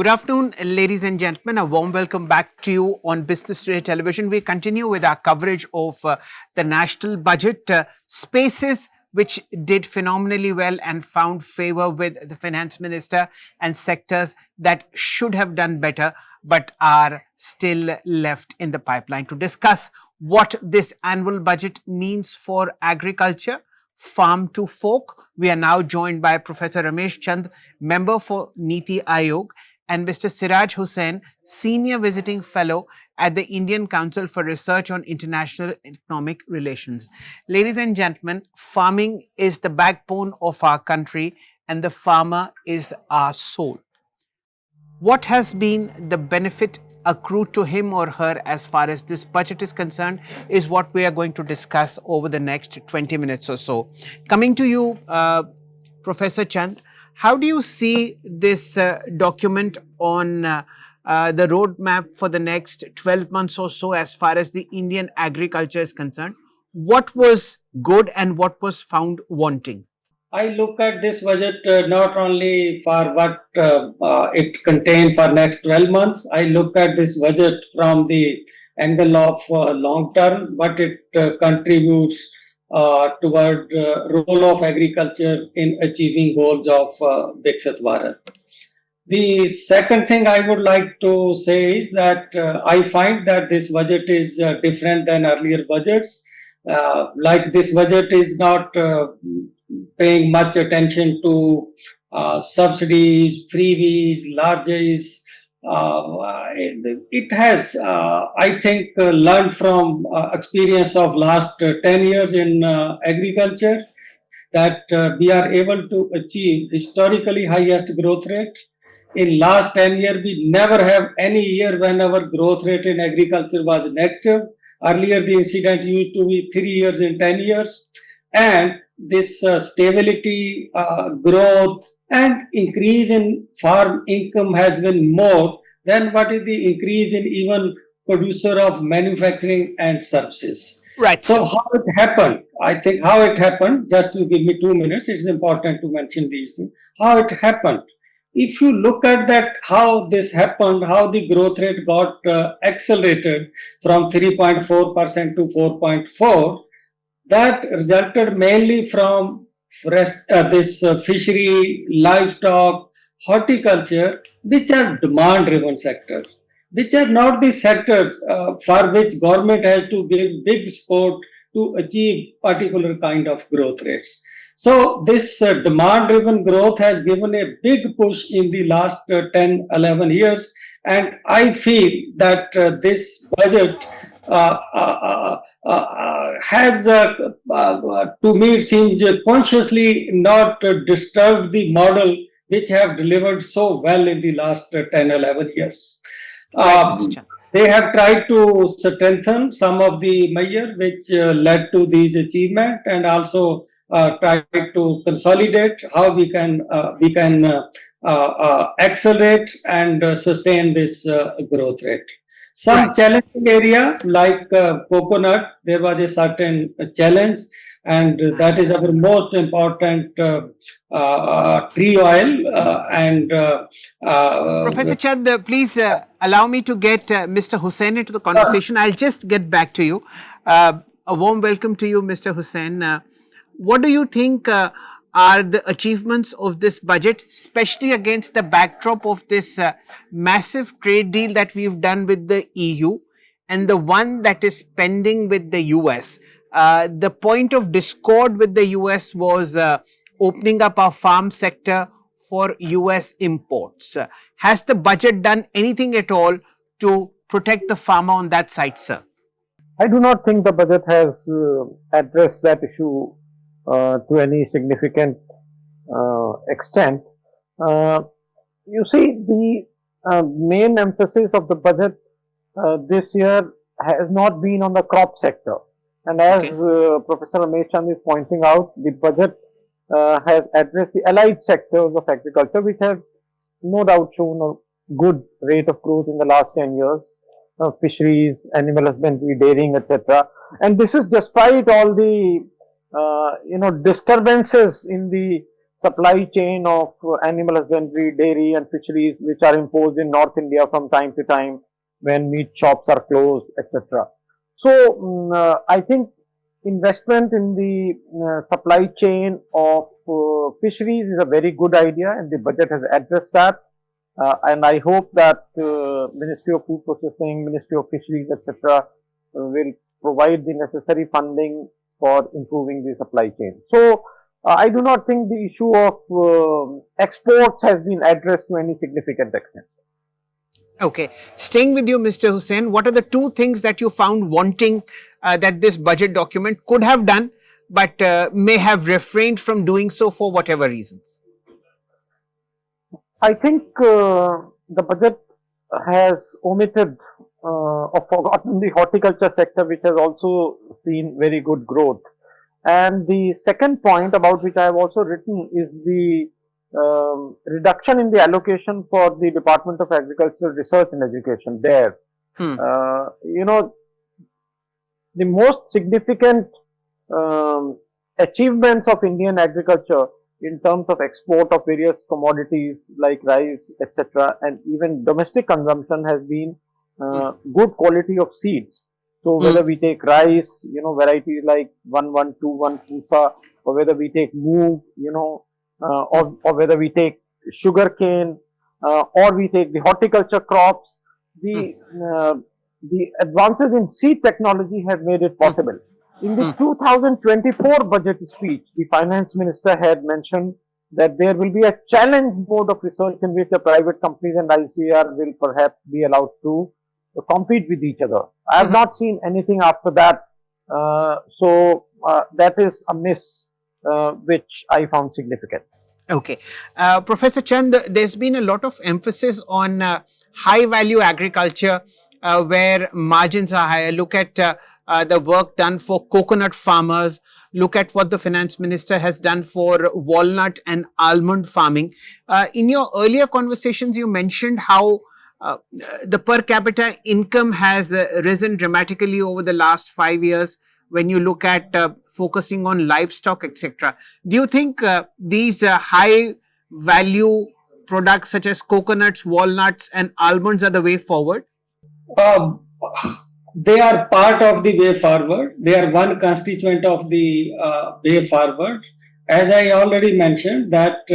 Good afternoon, ladies and gentlemen. A warm welcome back to you on Business Today Television. We continue with our coverage of the national budget spaces, which did phenomenally well and found favor with the finance minister, and sectors that should have done better but are still left in the pipeline. To discuss what this annual budget means for agriculture, farm to fork, we are now joined by Professor Ramesh Chand, member for NITI Aayog, and Mr. Siraj Hussain, Senior Visiting Fellow at the Indian Council for Research on International Economic Relations. Ladies and gentlemen, farming is the backbone of our country and the farmer is our soul. What has been the benefit accrued to him or her as far as this budget is concerned is what we are going to discuss over the next 20 minutes or so. Coming to you, Professor Chand, how do you see this document on the roadmap for the next 12 months or so as far as the Indian agriculture is concerned? What was good and what was found wanting? I look at this budget not only for what it contains for next 12 months. I look at this budget from the angle of long term, what it contributes toward role of agriculture in achieving goals of Viksit Bharat. The second thing I would like to say is that I find that this budget is different than earlier budgets. Like this budget is not paying much attention to subsidies, freebies, largesse. It has, I think, learned from experience of last 10 years in agriculture that we are able to achieve historically highest growth rate. In last 10 years, we never have any year when our growth rate in agriculture was negative. Earlier, the incident used to be 3 years in 10 years. And this stability, growth, and increase in farm income has been more than what is the increase in even producer of manufacturing and services. Right. So how it happened? I think how it happened, just to give me 2 minutes, it's important to mention these things. How it happened. If you look at that, how this happened, how the growth rate got accelerated from 3.4% to 4.4%, that resulted mainly from this fishery, livestock, horticulture, which are demand-driven sectors, which are not the sectors for which government has to give big support to achieve particular kind of growth rates. So this demand-driven growth has given a big push in the last 10, 11 years. And I feel that this budget has, to me, it seems consciously not disturbed the model which have delivered so well in the last 10, 11 years. They have tried to strengthen some of the measures which led to these achievements, and also tried to consolidate how we can accelerate and sustain this growth rate. Some challenging area like coconut, there was a certain challenge, and that is our most important tree oil. Professor Chand, please allow me to get Mr. Hussain into the conversation. I'll just get back to you. A warm welcome to you, Mr. Hussain. What do you think are the achievements of this budget, especially against the backdrop of this massive trade deal that we've done with the EU and the one that is pending with the US? The point of discord with the US was opening up our farm sector for US imports. Has the budget done anything at all to protect the farmer on that side, sir? I do not think the budget has addressed that issue to any significant extent. You see, the main emphasis of the budget this year has not been on the crop sector. And as Professor Ramesh Chand is pointing out, the budget has addressed the allied sectors of agriculture, which have no doubt shown a good rate of growth in the last 10 years. Fisheries, animal husbandry, dairying, etc. And this is despite all the disturbances in the supply chain of animal husbandry, dairy and fisheries which are imposed in North India from time to time when meat shops are closed, etc. So, I think investment in the supply chain of fisheries is a very good idea, and the budget has addressed that. And I hope that Ministry of Food Processing, Ministry of Fisheries, etc., will provide the necessary funding for improving the supply chain. So, I do not think the issue of exports has been addressed to any significant extent. Okay. Staying with you, Mr. Hussain, what are the two things that you found wanting that this budget document could have done, but may have refrained from doing so for whatever reasons? I think the budget has omitted or forgotten the horticulture sector, which has also seen very good growth. And the second point about which I have also written is the reduction in the allocation for the Department of Agricultural Research and Education there. You know, the most significant achievements of Indian agriculture in terms of export of various commodities like rice, etc., and even domestic consumption has been good quality of seeds. So whether we take rice, varieties like 1121 Pusa, or whether we take moong, or whether we take sugarcane, or we take the horticulture crops, the advances in seed technology have made it possible. In the 2024 budget speech, the finance minister had mentioned that there will be a challenge mode of research in which the private companies and ICR will perhaps be allowed to compete with each other. I have not seen anything after that. So that is a miss which I found significant. Okay. Professor Chand, there's been a lot of emphasis on high value agriculture where margins are higher. Look at the work done for coconut farmers. Look at what the finance minister has done for walnut and almond farming. In your earlier conversations, you mentioned how the per capita income has risen dramatically over the last 5 years when you look at focusing on livestock, etc. Do you think these high value products such as coconuts, walnuts and almonds are the way forward? They are part of the way forward. They are one constituent of the way forward. As I already mentioned, that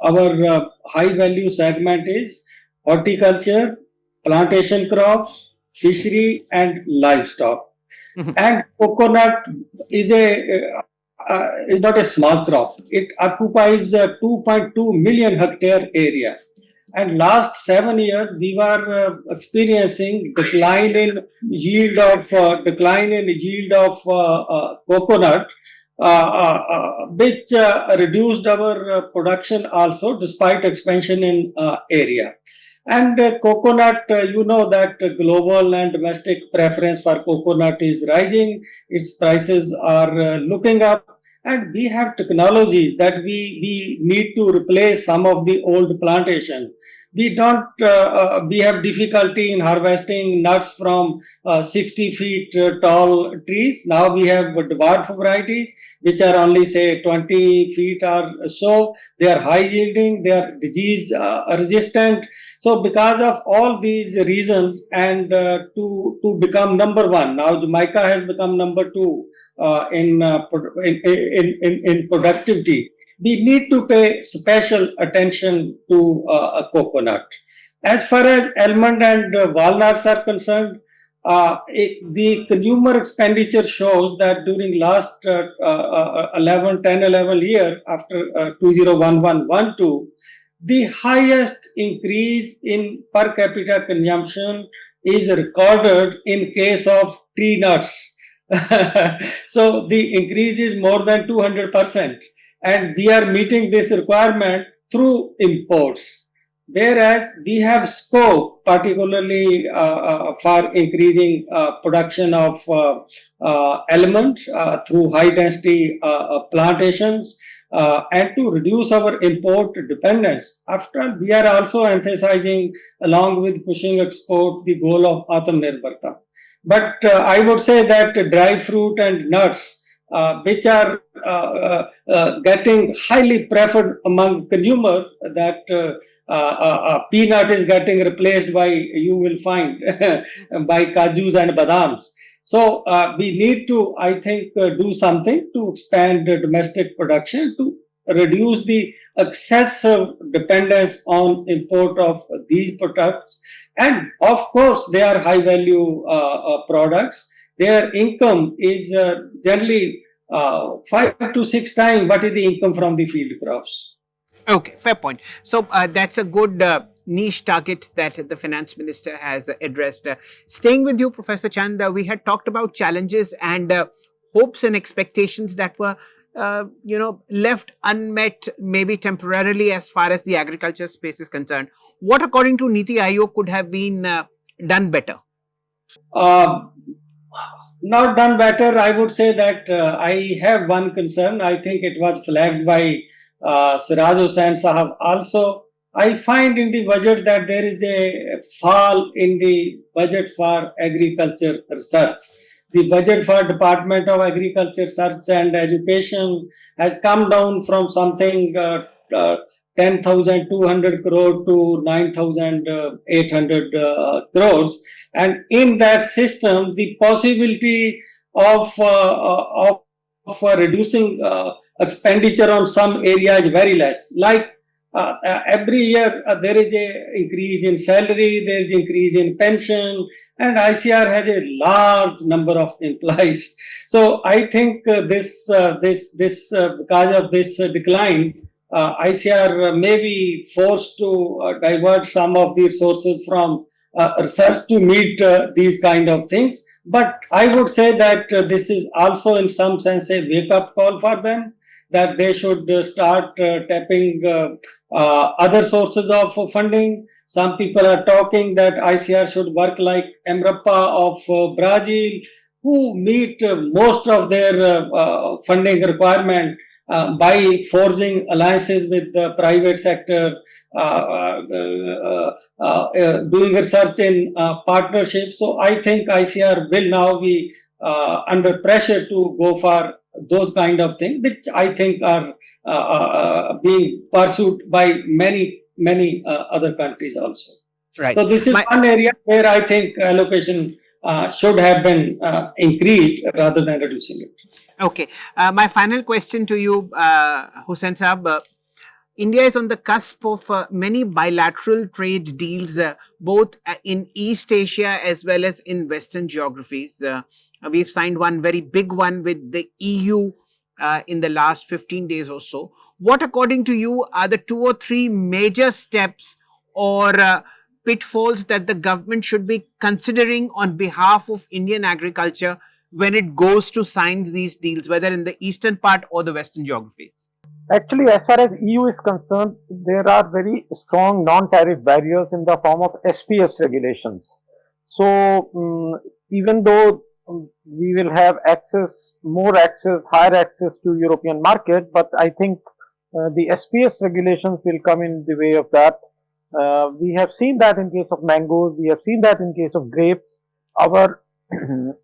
our high value segment is horticulture, plantation crops, fishery, and livestock. And coconut is not a small crop. It occupies 2.2 million hectare area. And last 7 years, we were experiencing decline in yield of coconut, which reduced our production also, despite expansion in area. And coconut, you know that global and domestic preference for coconut is rising. Its prices are looking up. And we have technologies that we need to replace some of the old plantation. We have difficulty in harvesting nuts from 60 feet tall trees. Now we have dwarf varieties, which are only say 20 feet or so. They are high yielding, they are disease resistant. So because of all these reasons, and to become number one, now Jamaica has become number two in productivity. We need to pay special attention to coconut. As far as almond and walnuts are concerned, the consumer expenditure shows that during last 11 years, after 2011-12, the highest increase in per capita consumption is recorded in case of tree nuts. So the increase is more than 200%, and we are meeting this requirement through imports. Whereas we have scope, particularly for increasing production of almonds through high density plantations, and to reduce our import dependence. After all, we are also emphasizing, along with pushing export, the goal of Atmanirbharta. But I would say that dry fruit and nuts which are getting highly preferred among consumers, that peanut is getting replaced by, you will find, by kajus and badams. So we need to, I think, do something to expand the domestic production, to reduce the excessive dependence on import of these products. And of course, they are high value products. Their income is generally 5 to 6 times what is the income from the field crops. Okay, fair point. So that's a good niche target that the finance minister has addressed. Staying with you, Professor Chand, we had talked about challenges and hopes and expectations that were, left unmet, maybe temporarily, as far as the agriculture space is concerned. What, according to NITI Aayog, could have been done better? Uh, Not done better. I would say that I have one concern. I think it was flagged by Siraj Hussain Sahab also. I find in the budget that there is a fall in the budget for agriculture research. The budget for Department of Agriculture, Research and Education has come down from something 10,200 crore to 9,800 crores. And in that system, the possibility of reducing expenditure on some area is very less. Like every year there is a increase in salary, there is increase in pension, and ICR has a large number of employees. So I think because of this decline, ICR may be forced to divert some of the resources from research to meet these kind of things. But I would say that this is also in some sense a wake-up call for them, that they should start tapping other sources of funding. Some people are talking that ICR should work like Emrapa of Brazil, who meet most of their funding requirement by forging alliances with the private sector, doing research in partnerships. So I think ICR will now be under pressure to go for those kind of things, which I think are being pursued by many other countries also. Right. So this is one area where I think allocation should have been increased rather than reducing it. Okay. My final question to you, Hussain Saab. India is on the cusp of many bilateral trade deals, both in East Asia as well as in Western geographies. We've signed one very big one with the EU in the last 15 days or so. What, according to you, are the 2 or 3 major steps or pitfalls that the government should be considering on behalf of Indian agriculture when it goes to sign these deals, whether in the eastern part or the western geographies? Actually, as far as EU is concerned, there are very strong non-tariff barriers in the form of SPS regulations. So, even though we will have higher access to European market, but I think the SPS regulations will come in the way of that. We have seen that in case of mangoes, we have seen that in case of grapes. Our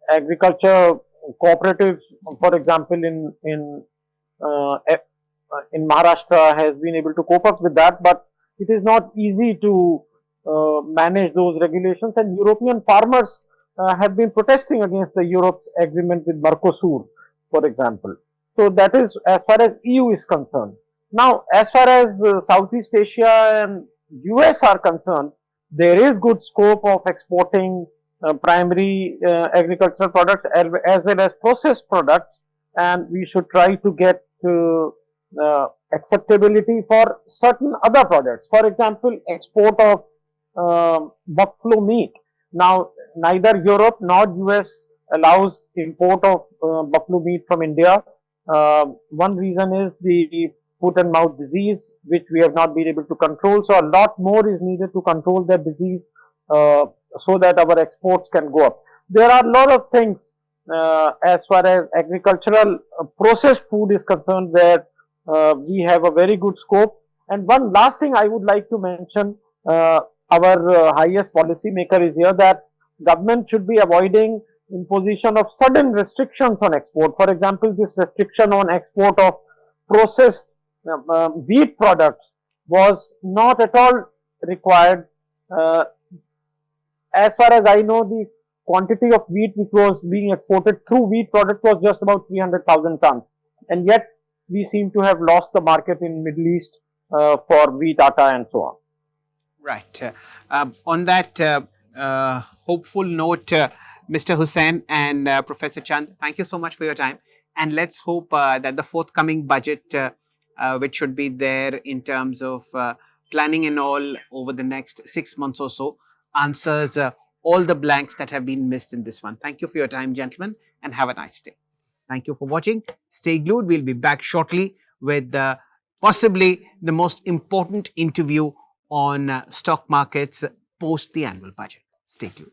agriculture cooperatives, for example, in Maharashtra has been able to cope up with that, but it is not easy to manage those regulations, and European farmers have been protesting against the Europe's agreement with Mercosur, for example. So that is as far as EU is concerned. Now, as far as Southeast Asia and US are concerned, there is good scope of exporting primary agricultural products as well as processed products, and we should try to get acceptability for certain other products. For example, export of buffalo meat. Now, neither Europe nor US allows import of buffalo meat from India. One reason is the foot and mouth disease, which we have not been able to control. So, a lot more is needed to control that disease so that our exports can go up. There are a lot of things as far as agricultural processed food is concerned where we have a very good scope. And one last thing I would like to mention, our highest policy maker is here, that government should be avoiding imposition of sudden restrictions on export. For example, this restriction on export of processed wheat products was not at all required. Uh, as far as I know, the quantity of wheat which was being exported through wheat products was just about 300,000 tons. And yet, we seem to have lost the market in Middle East for wheat atta and so on. Right. On that hopeful note, Mr. Hussain and Professor Chand, thank you so much for your time. And let's hope that the forthcoming budget, which should be there in terms of planning and all over the next 6 months or so, answers all the blanks that have been missed in this one. Thank you for your time, gentlemen, and have a nice day. Thank you for watching. Stay glued. We'll be back shortly with possibly the most important interview on stock markets post the annual budget. Stay tuned.